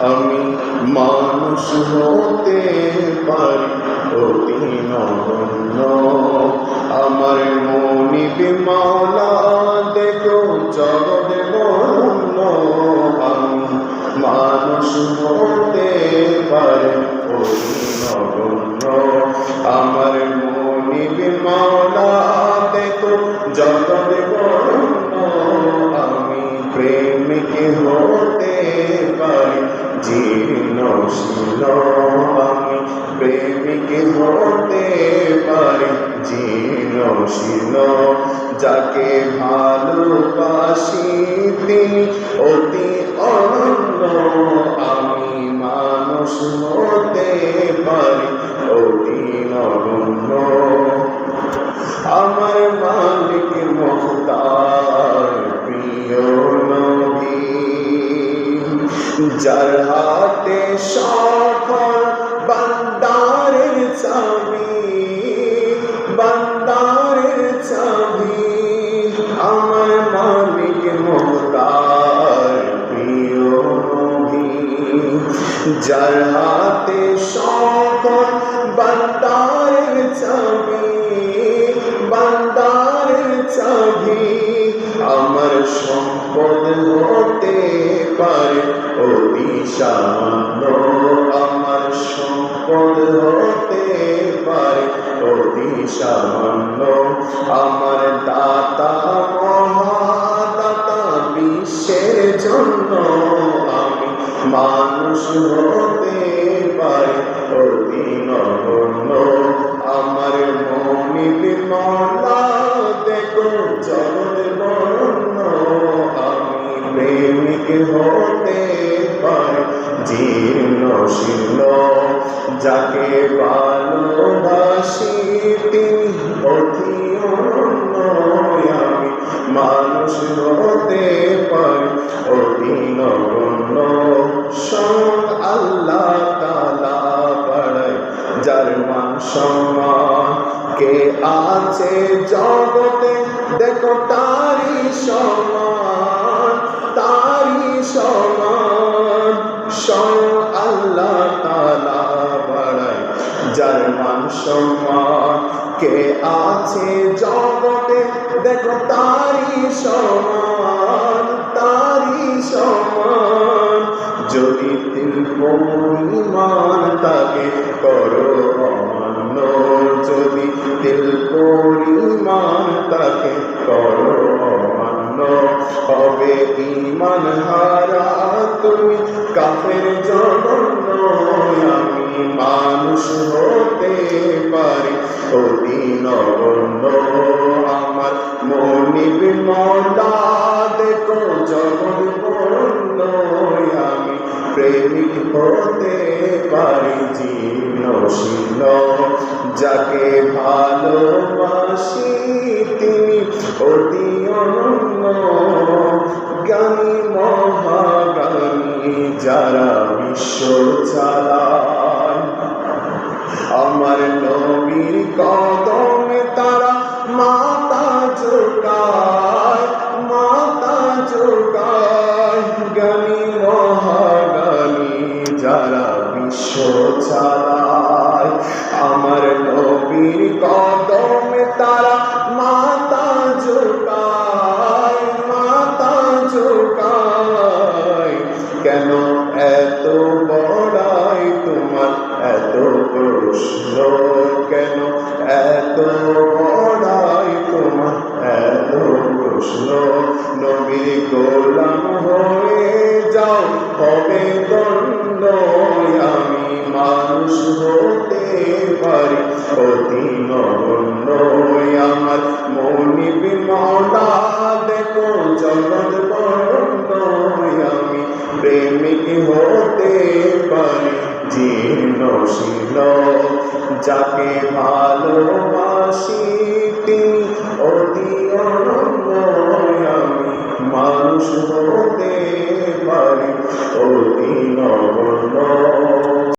আমি মানুষ হতে পারি অতি নগণ্য। আমার মনিবে মাওলা দেখো জগৎ বরণ্য। আমি মানুষ হতে পারি অতি নগণ্য। আমার মনিবে মাওলা দেখো জগৎ বরণ্য। আমি প্রেমিক হতে পারি জীর্ণ শীল। আমি প্রেমিক হতে পারি জীর্ণ শীল। যাকে ভালোবাসি তিনি অতি অনন্য। আমি মানুষ হতে পারি অতি নগণ্য। আমার মালিক মুখতার প্রিয় নবী, যার হাতে সকল বান্দারের চাবি, বান্দারের চাবি। আমার মালিক মুখতার প্রিয় নবী, যার হাতে সকল বান্দারের চাবি, বান্দারের চাবি। আমার সম্পদ হতে পারে অতি সামান্য। আমার সম্পদ হতে পারে অতি সামান্য। আমার দাতা মহাদাতা বিশ্বের জন্য। আমি মানুষ হতে পারি অতি নগণ্য। আমার মনিবে মাওলা দেখো জগৎ বরণ্য। আমি প্রেমিক হতে পারি জীর্ণ শীল। যাকে ভালোবাসি তিনি অতি অনন্য। আমি মানুষ হতে পারি অতি নগণ্য। স্বয়ং আল্লাহ তাআলা বাড়ায় যার মান সম্মান। কে আছে জগতে দেখো তারি সমান, তারি সমান। স্বয়ং আল্লাহ তাআলা বাড়ায় যার মান সম্মান। কে আছে জগতে দেখো তারি সমান, তারি সমান। যদি তিল পরিমাণ তাকে করো অমান্য। যদি তিল পরিমাণ তাকে করো অমান্য। হবে ঈমান হারা তুমি কাফের জঘন্য। আমি মানুষ হতে পারি অতি নগণ্য। আমার মনিবে মাওলা দেখো জগৎ বরণ্য। আমি প্রেমিক হতে পারি জীর্ণ শীল। যাকে ভালোবাসি তিনি অতি অনন্য। জ্ঞানী মহাজ্ঞানী যারা বিশ্ব চালায়। আমার নবীর কদমে তারা মাথা ঝুঁকায়, মাথা ঝুঁকায়। জ্ঞানী মহাজ্ঞানী যারা বিশ্ব চালায়। আমার নবীর কদমে তারা মাথা ঝুঁকায়, মাথা ঝুঁকায়। কেন এত বড়াই তোমার এত প্রশ্ন? কেন এত বড়াই তোমার এত প্রশ্ন? নবীর গোলাম হয়ে যাও হবে দণ্ড। আমি মানুষ হতে পারি অতি নগণ্য। আমার মনিবে মাওলা দেখো জগৎ বরণ্য। আমি প্রেমিক হতে পারি জীর্ণ শীল। যাকে ভালোবাসি তিনি অতি অনন্য। আমি মানুষ হতে পারি অতি নগণ্য।